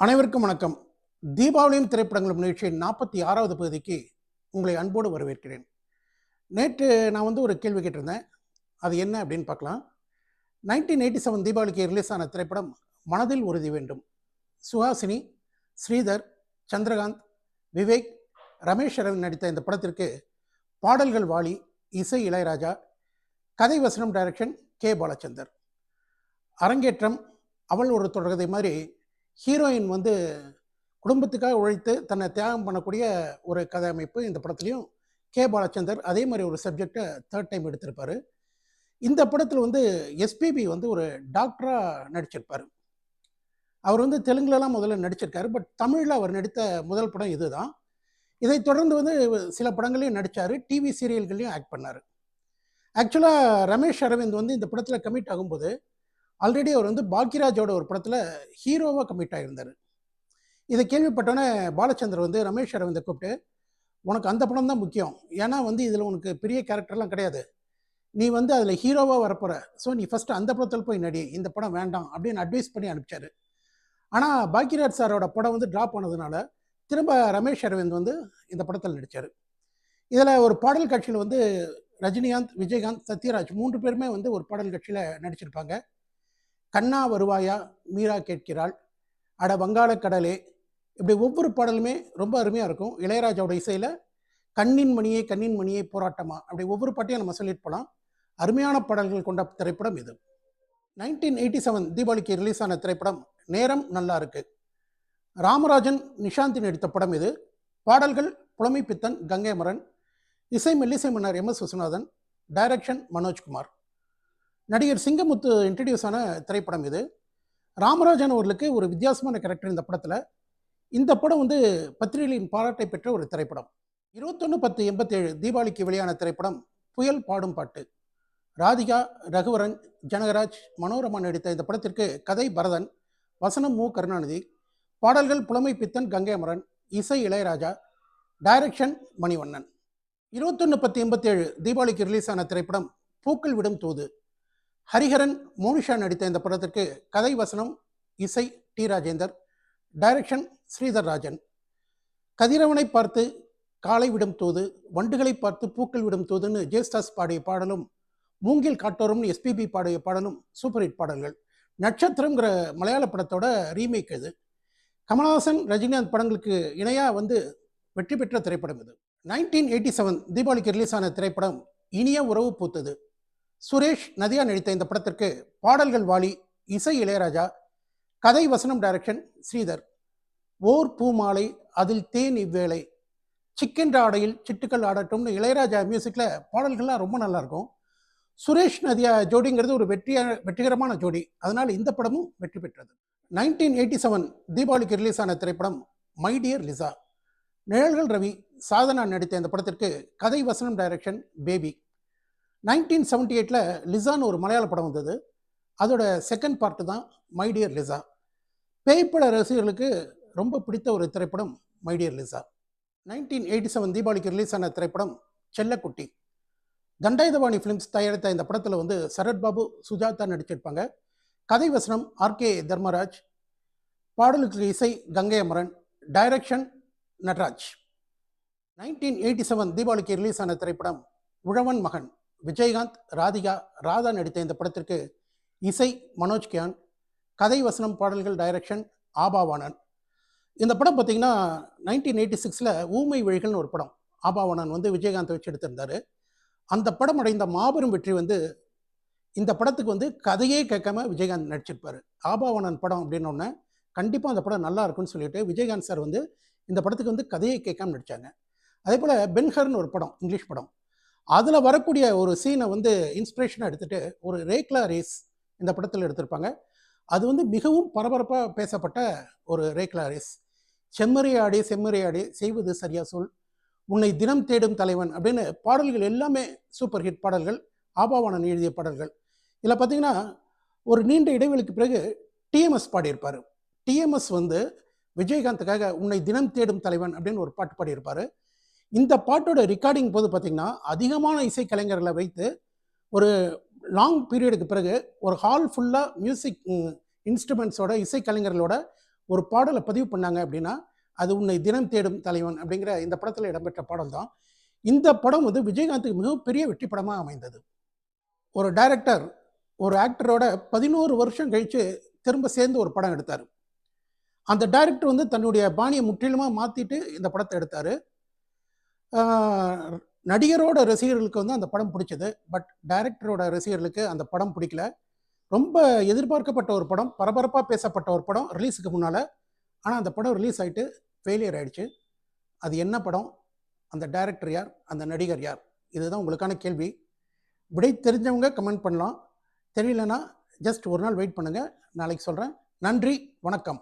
அனைவருக்கும் வணக்கம். தீபாவளியும் திரைப்படங்களும் நிகழ்ச்சியின் 46வது பகுதிக்கு உங்களை அன்போடு வரவேற்கிறேன். நேற்று நான் ஒரு கேள்வி கேட்டிருந்தேன். அது என்ன அப்படின்னு பார்க்கலாம். 1987 தீபாவளிக்கு ரிலீஸ் ஆன திரைப்படம் மனதில் உறுதி வேண்டும். சுஹாசினி, ஸ்ரீதர், சந்திரகாந்த், விவேக், ரமேஷ் அரவிந்த் நடித்த இந்த படத்திற்கு பாடல்கள் வாலி, இசை இளையராஜா, கதை வசனம் டைரக்ஷன் கே பாலச்சந்தர். அரங்கேற்றம் அவள் ஒரு தொடர்கதை மாதிரி ஹீரோயின் குடும்பத்துக்காக உழைத்து தன்னை தியாகம் பண்ணக்கூடிய ஒரு கதை அமைப்பு இந்த படத்துலையும் கே பாலச்சந்தர் அதே மாதிரி ஒரு சப்ஜெக்டை தேர்ட் டைம் எடுத்திருப்பார். இந்த படத்தில் எஸ்பிபி ஒரு டாக்டராக நடிச்சிருப்பார். அவர் தெலுங்குலலாம் முதல்ல நடிச்சிருக்காரு. பட் தமிழில் அவர் நடித்த முதல் படம் இதுதான். இதை தொடர்ந்து சில படங்களையும் நடித்தார், டிவி சீரியல்களையும் ஆக்ட் பண்ணார். ஆக்சுவலாக ரமேஷ் அரவிந்த் இந்த படத்தில் கமிட் ஆகும்போது ஆல்ரெடி அவர் பாக்யராஜோட ஒரு படத்தில் ஹீரோவாக கமிட் ஆகியிருந்தார். இதை கேள்விப்பட்டோன்னே பாலச்சந்தர் ரமேஷ் அரவிந்தை கூப்பிட்டு, உனக்கு அந்த படம் தான் முக்கியம், ஏன்னா இதில் உனக்கு பெரிய கேரக்டர்லாம் கிடையாது, நீ அதில் ஹீரோவாக வரப்போகிற, ஸோ நீ ஃபஸ்ட்டு அந்த படத்தில் போய் நடி, இந்த படம் வேண்டாம் அப்படின்னு அட்வைஸ் பண்ணி அனுப்பிச்சார். ஆனால் பாக்யராஜ் சாரோட படம் ட்ராப் ஆனதுனால திரும்ப ரமேஷ் அரவிந்த் இந்த படத்தில் நடித்தார். இதில் ஒரு பாடல் காட்சியில் ரஜினிகாந்த், விஜயகாந்த், சத்யராஜ் 3 பேருமே ஒரு பாடல் காட்சியில் நடிச்சிருப்பாங்க. கண்ணா வருவாயா, மீரா கேட்கிறாள், அட வங்காளக்கடலே, இப்படி ஒவ்வொரு பாடலுமே ரொம்ப அருமையாக இருக்கும். இளையராஜாவோட இசையில் கண்ணின் மணியே கண்ணின் மணியே போராட்டமா, அப்படி ஒவ்வொரு பாட்டையும் நம்ம சொல்லிட்டு போகலாம். அருமையான பாடல்கள் கொண்ட திரைப்படம் இது. 1987 தீபாவளிக்கு ரிலீஸ் ஆன திரைப்படம் நேரம் நல்லா இருக்கு. ராமராஜன், நிஷாந்தி நடித்த படம் இது. பாடல்கள் புலமை பித்தன், கங்கை அமரன், இசை மெல்லிசை மன்னர் எம்.எஸ். விஸ்வநாதன், டைரக்ஷன் மனோஜ்குமார். நடிகர் சிங்கமுத்து இன்ட்ரடியூஸ் ஆன திரைப்படம் இது. ராமராஜன் அவர்களுக்கு ஒரு வித்தியாசமான கேரக்டர் இந்த படத்தில். இந்த படம் பத்திரிகையின் பாராட்டை பெற்ற ஒரு திரைப்படம். 21/10/87 தீபாவளிக்கு வெளியான திரைப்படம் புயல் பாடும் பாட்டு. ராதிகா, ரகுவரன், ஜனகராஜ், மனோரமா நடித்த இந்த படத்திற்கு கதை பரதன், வசனம் மு. கருணாநிதி, பாடல்கள் புலமை பித்தன், கங்கை அமரன், இசை இளையராஜா, டைரக்ஷன் மணிவண்ணன். 21/10/87 தீபாவளிக்கு ரிலீஸ் ஆன திரைப்படம் பூக்கள் விடும் தூது. ஹரிஹரன், மோனிஷா நடித்த இந்த படத்திற்கு கதை வசனம் இசை டி. ராஜேந்தர், டைரக்ஷன் ஸ்ரீதர் ராஜன். கதிரவனை பார்த்து காலை விடும் தூது, வண்டுகளை பார்த்து பூக்கள் விடும் தூதுன்னு ஜேஸ்தாஸ் பாடிய பாடலும், மூங்கில் காட்டோரும் எஸ்பிபி பாடிய பாடலும் சூப்பர் ஹிட் பாடல்கள். நட்சத்திரங்கிற மலையாள படத்தோட ரீமேக் இது. கமல்ஹாசன், ரஜினிகாந்த் படங்களுக்கு இணையாக வெற்றி பெற்ற திரைப்படம் இது. 1987 தீபாவளிக்கு ரிலீஸ் ஆன திரைப்படம் இனிய உறவு பூத்தது. சுரேஷ், நதியா நடித்த இந்த படத்திற்கு பாடல்கள் வாலி, இசை இளையராஜா, கதை வசனம் டைரக்ஷன் ஸ்ரீதர். ஓர் பூ மாலை, அதில் தேன் இவ்வேளை, சிக்கென்ற ஆடையில் சிட்டுக்கள் ஆடட்டும்னு இளையராஜா மியூசிக்கில் பாடல்கள்லாம் ரொம்ப நல்லாயிருக்கும். சுரேஷ் நதியா ஜோடிங்கிறது ஒரு வெற்றிகரமான ஜோடி, அதனால் இந்த படமும் வெற்றி பெற்றது. 1987 தீபாவளிக்கு ரிலீஸ் ஆன திரைப்படம் மை டியர் லிசா. நிழல்கள் ரவி, சாதனா நடித்த இந்த படத்திற்கு கதை வசனம் டைரக்ஷன் பேபி. 1978 லிசான்னு ஒரு மலையாள படம் வந்தது. அதோட செகண்ட் பார்ட்டு தான் மை டியர் லிசா. பேய்ப்பட ரசிகர்களுக்கு ரொம்ப பிடித்த ஒரு திரைப்படம் மை டியர் லிசா. 1987 தீபாவளிக்கு ரிலீஸ் ஆன திரைப்படம் செல்லக்குட்டி. தண்டாயுதபாணி ஃபிலிம்ஸ் தயாரித்த இந்த படத்தில் சரத்பாபு, சுஜாதா நடிச்சிருப்பாங்க. கதை வசனம் ஆர்கே தர்மராஜ், பாடலுக்கு இசை கங்கை அமரன், டைரக்ஷன் நட்ராஜ். 1987 தீபாவளிக்கு ரிலீஸ் ஆன திரைப்படம் உழவன் மகன். விஜயகாந்த், ராதிகா, ராதா நடித்த இந்த படத்திற்கு இசை மனோஜ் கியான், கதை வசனம் பாடல்கள் டைரக்ஷன் ஆபாவானன். இந்த படம் பார்த்தீங்கன்னா 1986 ஊமை வழிகள்னு ஒரு படம் ஆபாவானன் விஜயகாந்தை வச்சு எடுத்திருந்தார். அந்த படம் அடைந்த மாபெரும் வெற்றி இந்த படத்துக்கு கதையே கேட்காம விஜயகாந்த் நடிச்சிருப்பார். ஆபாவானன் படம் அப்படின்னோடனே கண்டிப்பாக அந்த படம் நல்லா இருக்குன்னு சொல்லிட்டு விஜயகாந்த் சார் இந்த படத்துக்கு கதையை கேட்காம நடித்தாங்க. அதே போல் பென்ஹர்னு ஒரு படம், இங்கிலீஷ் படம், அதில் வரக்கூடிய ஒரு சீனை இன்ஸ்பிரேஷனாக எடுத்துகிட்டு ஒரு ரேக்லா ரேஸ் இந்த படத்தில் எடுத்திருப்பாங்க. அது மிகவும் பரபரப்பாக பேசப்பட்ட ஒரு ரேக்லா ரேஸ். செம்மறியாடி செம்மறியாடி செய்வது சரியா சொல், உன்னை தினம் தேடும் தலைவன் அப்படின்னு பாடல்கள் எல்லாமே சூப்பர் ஹிட் பாடல்கள், ஆபாவானன் எழுதிய பாடல்கள். இதில் பார்த்தீங்கன்னா ஒரு நீண்ட இடைவெளிக்கு பிறகு டிஎம்எஸ் பாடியிருப்பார். டிஎம்எஸ் விஜயகாந்துக்காக உன்னை தினம் தேடும் தலைவன் அப்படின்னு ஒரு பாட்டு பாடியிருப்பார். இந்த பாட்டோட ரெக்கார்டிங் போது பார்த்திங்கன்னா அதிகமான இசைக்கலைஞர்களை வைத்து ஒரு லாங் பீரியடுக்கு பிறகு ஒரு ஹால் ஃபுல்லாக மியூசிக் இன்ஸ்ட்ருமெண்ட்ஸோட இசைக்கலைஞர்களோட ஒரு பாடலை பதிவு பண்ணாங்க அப்படின்னா, அது "உன்னை தினம் தேடும் தலைவன்" அப்படிங்கிற இந்த படத்தில் இடம்பெற்ற பாடல் தான். இந்த படம் வந்து விஜயகாந்துக்கு மிகப்பெரிய வெற்றி படமா அமைந்தது. ஒரு டைரக்டர் ஒரு ஆக்டரோட 11 வருஷம் கழிச்சு திரும்ப சேர்ந்து ஒரு படம் எடுத்தாரு. அந்த டைரக்டர் வந்து தன்னுடைய பாணிய முற்றிலுமா மாத்திட்டு இந்த படத்த எடுத்தாரு. ஆ நடிகரோட ரசிகர்களுக்கு வந்து அந்த படம் புடிச்சது. பட் டைரக்டரோட ரசிகர்களுக்கு அந்த படம் பிடிக்கல. ரொம்ப எதிர்பார்க்கப்பட்ட ஒரு படம், பரபரப்பா பேசப்பட்ட ஒரு படம் ரிலீஸுக்கு முன்னால. ஆனா அந்த படம் ரிலீஸ் ஆயிட்டு ஃபெயிலியர் ஆயிடுச்சு. அது என்ன படம்? அந்த டைரக்டர் யார்? அந்த நடிகர் யார்? இதுதான் உங்களுக்கான கேள்வி. விடை தெரிஞ்சவங்க கமெண்ட் பண்ணலாம். தெரியலன்னா ஜஸ்ட் ஒரு நாள் வெயிட் பண்ணுங்க. நாளைக்கு சொல்றேன். நன்றி, வணக்கம்.